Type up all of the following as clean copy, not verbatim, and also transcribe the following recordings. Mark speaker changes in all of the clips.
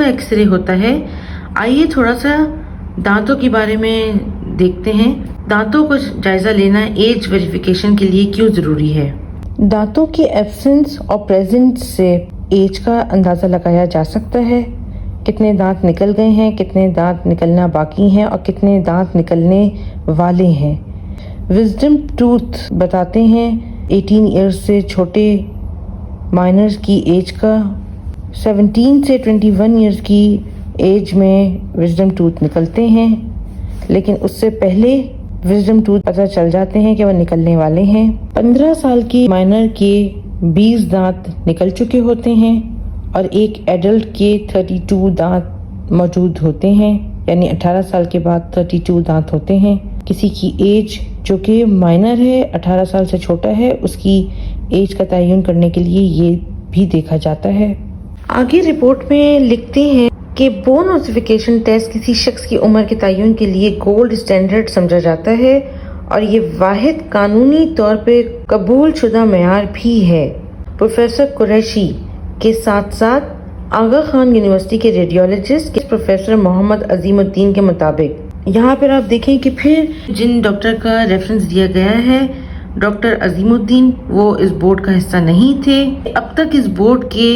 Speaker 1: X ray ہوتا ہے۔ آئیے تھوڑا سا دانتوں کے بارے میں دیکھتے ہیں۔ دانتوں کو جائزہ لینا ایج ویریفیکیشن کے لیے کیوں ضروری ہے؟ دانتوں کی ایبسنس اور پریزنس سے ایج کا اندازہ لگایا جا سکتا ہے۔ کتنے دانت نکل گئے ہیں، کتنے دانت نکلنا باقی ہیں اور کتنے دانت نکلنے والے ہیں۔ وزڈم ٹوتھ بتاتے ہیں 18 ایئرز سے چھوٹے مائنرز کی ایج کا۔ 17 سے 21 ایئرز کی ایج میں وزڈم ٹوتھ نکلتے ہیں، لیکن اس سے پہلے وزڈم ٹوتھ پتہ چل جاتے ہیں کہ وہ نکلنے والے ہیں۔ 15 سال کی مائنر کے 20 دانت نکل چکے ہوتے ہیں اور ایک ایڈلٹ کے 32 دانت موجود ہوتے ہیں، یعنی 18 سال کے بعد 32 دانت ہوتے ہیں۔ کسی کی ایج جو کہ مائنر ہے، 18 سال سے چھوٹا ہے، اس کی ایج کا تعین کرنے کے لیے یہ بھی دیکھا جاتا ہے۔ آگے رپورٹ میں لکھتے ہیں کہ بون اوسیفیکیشن ٹیسٹ کسی شخص کی عمر کے تعین کے لیے گولڈ اسٹینڈرڈ سمجھا جاتا ہے اور یہ واحد قانونی طور پہ قبول شدہ معیار بھی ہے۔ پروفیسر قریشی کے ساتھ ساتھ آغا خان یونیورسٹی کے ریڈیولوجسٹ پروفیسر محمد عظیم الدین کے مطابق، یہاں پر آپ دیکھیں کہ پھر جن ڈاکٹر کا ریفرنس دیا گیا ہے، ڈاکٹر عظیم الدین، وہ اس بورڈ کا حصہ نہیں تھے۔ اب تک اس بورڈ کے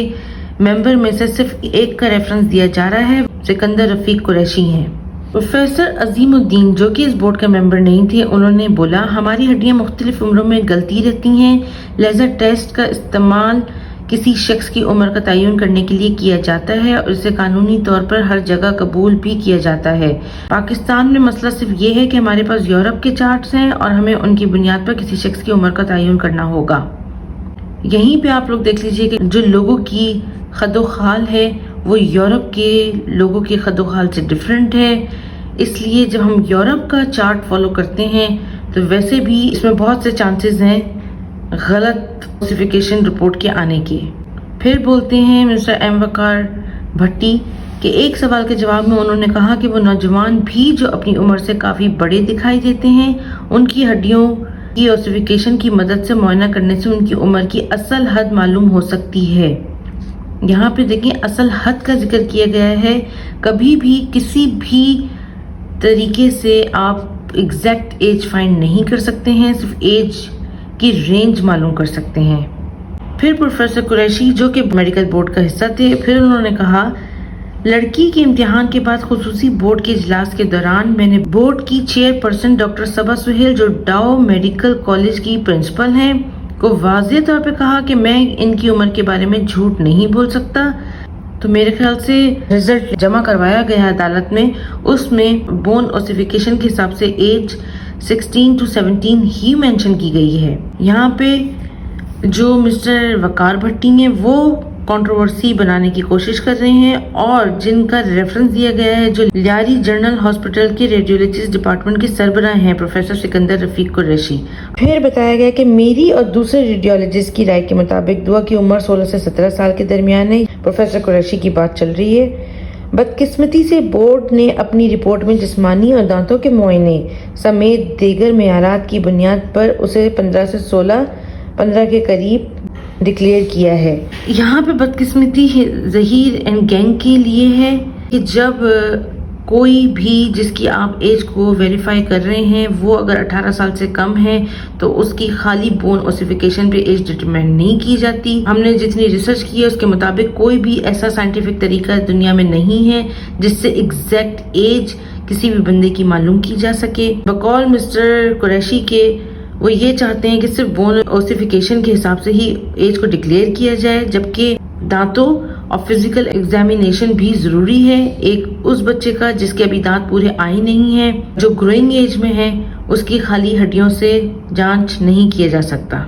Speaker 1: ممبر میں سے صرف ایک کا ریفرنس دیا جا رہا ہے، سکندر رفیق قریشی ہیں۔ پروفیسر عظیم الدین جو کہ اس بورڈ کا ممبر نہیں تھے، انہوں نے بولا ہماری ہڈیاں مختلف عمروں میں گلتی رہتی ہیں، لیزر ٹیسٹ کا استعمال کسی شخص کی عمر کا تعین کرنے کے لیے کیا جاتا ہے اور اسے قانونی طور پر ہر جگہ قبول بھی کیا جاتا ہے۔ پاکستان میں مسئلہ صرف یہ ہے کہ ہمارے پاس یورپ کے چارٹس ہیں اور ہمیں ان کی بنیاد پر کسی شخص کی عمر کا تعین کرنا ہوگا۔ یہیں پہ آپ لوگ دیکھ لیجئے کہ جو لوگوں کی خد و خال ہے وہ یورپ کے لوگوں کی خد و خال سے ڈیفرنٹ ہے، اس لیے جب ہم یورپ کا چارٹ فالو کرتے ہیں تو ویسے بھی اس میں بہت سے چانسز ہیں غلط اوسیفیکیشن رپورٹ کے آنے کے۔ پھر بولتے ہیں مسٹر ایم وقار بھٹی کہ ایک سوال کے جواب میں انہوں نے کہا کہ وہ نوجوان بھی جو اپنی عمر سے کافی بڑے دکھائی دیتے ہیں، ان کی ہڈیوں کی اوسیفیکیشن کی مدد سے معائنہ کرنے سے ان کی عمر کی اصل حد معلوم ہو سکتی ہے۔ یہاں پہ دیکھیں اصل حد کا ذکر کیا گیا ہے۔ کبھی بھی کسی بھی طریقے سے آپ ایگزیکٹ ایج فائنڈ نہیں کر سکتے ہیں، صرف ایج کی رینج معلوم کر سکتے ہیں۔ پھر پروفیسر قریشی جو کہ میڈیکل بورڈ کا حصہ تھے، پھر انہوں نے کہا لڑکی کے امتحان کے بعد خصوصی بورڈ کے اجلاس کے دوران میں نے بورڈ کی چیئر پرسن ڈاکٹر صبا سہیل جو ڈاؤ میڈیکل کالج کی پرنسپل ہیں کو واضح طور پہ کہا کہ میں ان کی عمر کے بارے میں جھوٹ نہیں بول سکتا۔ تو میرے خیال سے رزلٹ جمع کروایا گیا عدالت میں، اس میں بون اوسیفیکیشن کے حساب سے ایج 16 to 17 ہی مینشن کی گئی ہے۔ یہاں پہ جو مسٹر وقار بھٹی ہیں وہ کنٹروورسی بنانے کی کوشش کر رہے ہیں اور جن کا ریفرنس دیا گیا ہے جو لیاری جنرل ہاسپٹل کے ریڈیولوجسٹ ڈپارٹمنٹ کے سربراہ ہیں پروفیسر سکندر رفیق قریشی۔ پھر بتایا گیا کہ میری اور دوسرے ریڈیولوجسٹ کی رائے کے مطابق دعا کی عمر 16 سے 17 سال کے درمیان ہے۔ پروفیسر قریشی کی بات چل رہی ہے۔ بدقسمتی سے بورڈ نے اپنی رپورٹ میں جسمانی اور دانتوں کے معائنے سمیت دیگر معیارات کی بنیاد پر اسے 15 سے 15 کے قریب ڈکلیئر کیا ہے۔ یہاں پہ بدقسمتی ظہیر اینڈ گینگ کے لیے ہے کہ جب کوئی بھی جس کی آپ ایج کو ویریفائی کر رہے ہیں وہ اگر 18 سال سے کم ہے تو اس کی خالی بون اوسیفیکیشن پہ ایج ڈٹرمنٹ نہیں کی جاتی۔ ہم نے جتنی ریسرچ کی ہے اس کے مطابق کوئی بھی ایسا سائنٹیفک طریقہ دنیا میں نہیں ہے جس سے ایگزیکٹ ایج کسی بھی بندے کی معلوم کی جا سکے۔ بقول مسٹر قریشی کے وہ یہ چاہتے ہیں کہ صرف بون اوسیفیکیشن کے حساب سے ہی ایج کو ڈکلیئر کیا جائے، جبکہ دانتوں اور فزیکل ایگزامینیشن بھی ضروری ہے۔ ایک اس بچے کا جس کے ابھی دانت پورے آئے نہیں ہیں، جو گروئنگ ایج میں ہے، اس کی خالی ہڈیوں سے جانچ نہیں کیا جا سکتا۔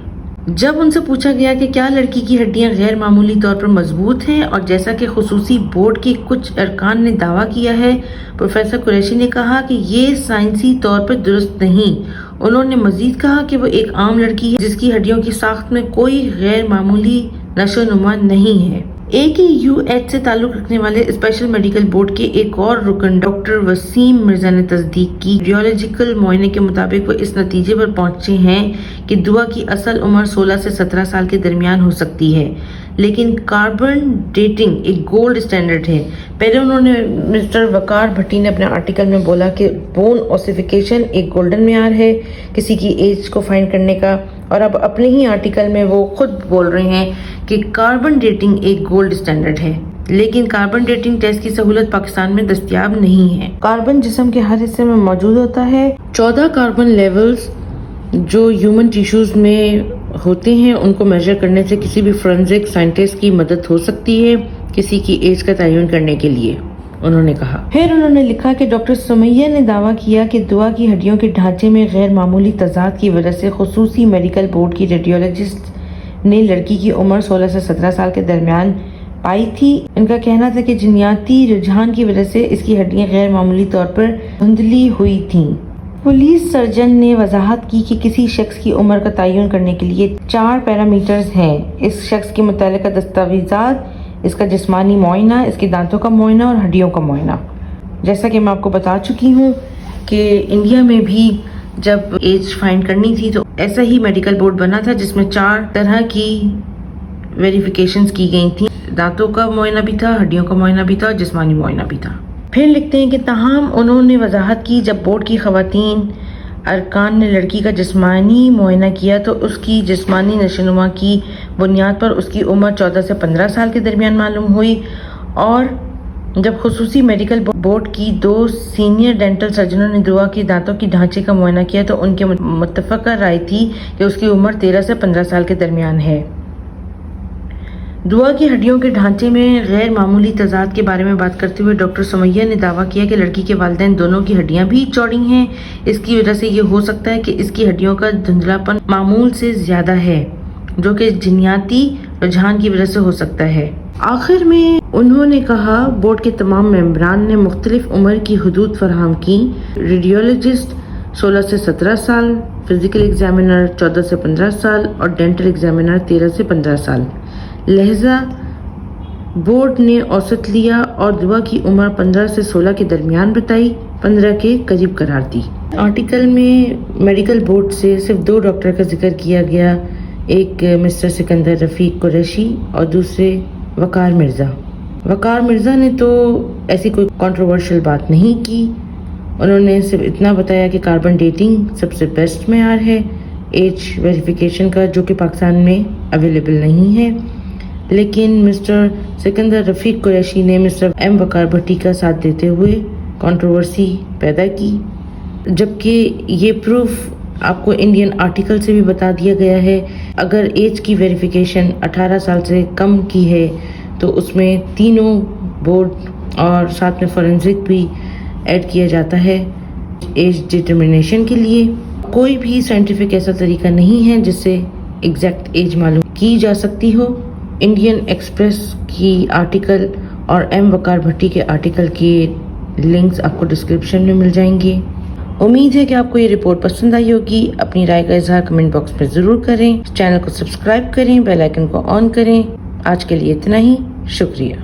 Speaker 1: جب ان سے پوچھا گیا کہ کیا لڑکی کی ہڈیاں غیر معمولی طور پر مضبوط ہیں اور جیسا کہ خصوصی بورڈ کے کچھ ارکان نے دعویٰ کیا ہے، پروفیسر قریشی نے کہا کہ یہ سائنسی طور پر درست نہیں۔ انہوں نے مزید کہا کہ وہ ایک عام لڑکی ہے جس کی ہڈیوں کی ساخت میں کوئی غیر معمولی نشو و نما نہیں ہے۔ AKUH سے تعلق رکھنے والے اسپیشل میڈیکل بورڈ کے ایک اور رکن ڈاکٹر وسیم مرزا نے تصدیق کی ریڈیولوجیکل معائنے کے مطابق وہ اس نتیجے پر پہنچے ہیں کہ دعا کی اصل عمر 16 سے 17 سال کے درمیان ہو سکتی ہے۔ لیکن کاربن ڈیٹنگ ایک گولڈ اسٹینڈرڈ ہے۔ پہلے انہوں نے مسٹر وقار بھٹی نے اپنے آرٹیکل میں بولا کہ بون اوسیفیکیشن ایک گولڈن معیار ہے کسی کی ایج کو فائنڈ کرنے کا، اور اب اپنے ہی آرٹیکل میں وہ خود بول رہے ہیں کہ کاربن ڈیٹنگ ایک گولڈ اسٹینڈرڈ ہے، لیکن کاربن ڈیٹنگ ٹیسٹ کی سہولت پاکستان میں دستیاب نہیں ہے۔ کاربن جسم کے ہر حصے میں موجود ہوتا ہے۔ 14 کاربن لیولز جو ہیومن ٹیشوز میں ہوتے ہیں ان کو میجر کرنے سے کسی بھی فورینزک سائنٹسٹ کی مدد ہو سکتی ہے کسی کی ایج کا تعین کرنے کے لیے، انہوں نے کہا۔ پھر انہوں نے لکھا کہ ڈاکٹر سمیہ نے دعویٰ کیا کہ دعا کی ہڈیوں کے ڈھانچے میں غیر معمولی تضاد کی وجہ سے خصوصی میڈیکل بورڈ کی ریڈیولوجسٹ نے لڑکی کی عمر 16 سے 17 سال کے درمیان پائی تھی۔ ان کا کہنا تھا کہ جینیاتی رجحان کی وجہ سے اس کی ہڈیاں غیر معمولی طور پر دھندلی ہوئی تھیں۔ پولیس سرجن نے وضاحت کی کہ کسی شخص کی عمر کا تعین کرنے کے لیے 4 پیرامیٹرز ہیں: اس شخص کی متعلقہ دستاویزات، اس کا جسمانی معائنہ، اس کے دانتوں کا معائنہ اور ہڈیوں کا معائنہ۔ جیسا کہ میں آپ کو بتا چکی ہوں کہ انڈیا میں بھی جب ایج فائنڈ کرنی تھی تو ایسا ہی میڈیکل بورڈ بنا تھا جس میں 4 طرح کی ویریفیکیشنز کی گئی تھیں۔ دانتوں کا معائنہ بھی تھا، ہڈیوں کا معائنہ بھی تھا اور جسمانی معائنہ بھی تھا۔ پھر لکھتے ہیں کہ تاہم انہوں نے وضاحت کی جب بورڈ کی خواتین ارکان نے لڑکی کا جسمانی معائنہ کیا تو اس کی جسمانی نشوونما کی بنیاد پر اس کی عمر 14 سے 15 سال کے درمیان معلوم ہوئی، اور جب خصوصی میڈیکل بورڈ کی 2 سینئر ڈینٹل سرجنوں نے دعا کی دانتوں کی ڈھانچے کا معائنہ کیا تو ان کی متفقہ رائے تھی کہ اس کی عمر 13 سے 15 سال کے درمیان ہے۔ دعا کی ہڈیوں کے ڈھانچے میں غیر معمولی تضاد کے بارے میں بات کرتے ہوئے ڈاکٹر سمیہ نے دعویٰ کیا کہ لڑکی کے والدین دونوں کی ہڈیاں بھی چوڑی ہیں، اس کی وجہ سے یہ ہو سکتا ہے کہ اس کی ہڈیوں کا دھندلاپن معمول سے زیادہ ہے، جو کہ جینیاتی رجحان کی وجہ سے ہو سکتا ہے۔ آخر میں انہوں نے کہا بورڈ کے تمام ممبران نے مختلف عمر کی حدود فراہم کی، ریڈیولوجسٹ 16 سے 17 سال، فزیکل ایگزامینر 14 سے 15 سال اور ڈینٹل ایگزامینر 13 سے 15 سال۔ لہذا بورڈ نے اوسط لیا اور دعا کی عمر 15 سے 16 کے درمیان بتائی، 15 کے قریب قرار دی۔ آرٹیکل میں میڈیکل بورڈ سے صرف 2 ڈاکٹر کا ذکر کیا گیا، ایک مسٹر سکندر رفیق قریشی اور دوسرے وقار مرزا۔ وقار مرزا نے تو ایسی کوئی کنٹروورشل بات نہیں کی، انہوں نے صرف اتنا بتایا کہ کاربن ڈیٹنگ سب سے بیسٹ معیار ہے ایج ویریفیکیشن کا، جو کہ پاکستان میں اویلیبل نہیں ہے۔ لیکن مسٹر سکندر رفیق قریشی نے مسٹر ایم وقار بھٹی کا ساتھ دیتے ہوئے کنٹروورسی پیدا کی، جبکہ یہ پروف آپ کو انڈین آرٹیکل سے بھی بتا دیا گیا ہے۔ اگر ایج کی ویریفیکیشن 18 سال سے کم کی ہے تو اس میں تینوں بورڈ اور ساتھ میں فورینزک بھی ایڈ کیا جاتا ہے ایج ڈٹرمنیشن کے لیے۔ کوئی بھی سائنٹیفک ایسا طریقہ نہیں ہے جس سے ایگزیکٹ ایج معلوم کی جا سکتی ہو۔ انڈین ایکسپریس کی آرٹیکل اور ایم وقار بھٹی کے آرٹیکل کی لنکس آپ کو ڈسکرپشن میں مل جائیں گے۔ امید ہے کہ آپ کو یہ رپورٹ پسند آئی ہوگی۔ اپنی رائے کا اظہار کمنٹ باکس میں ضرور کریں، چینل کو سبسکرائب کریں، بیل آئیکن کو آن کریں۔ آج کے لیے اتنا ہی، شکریہ۔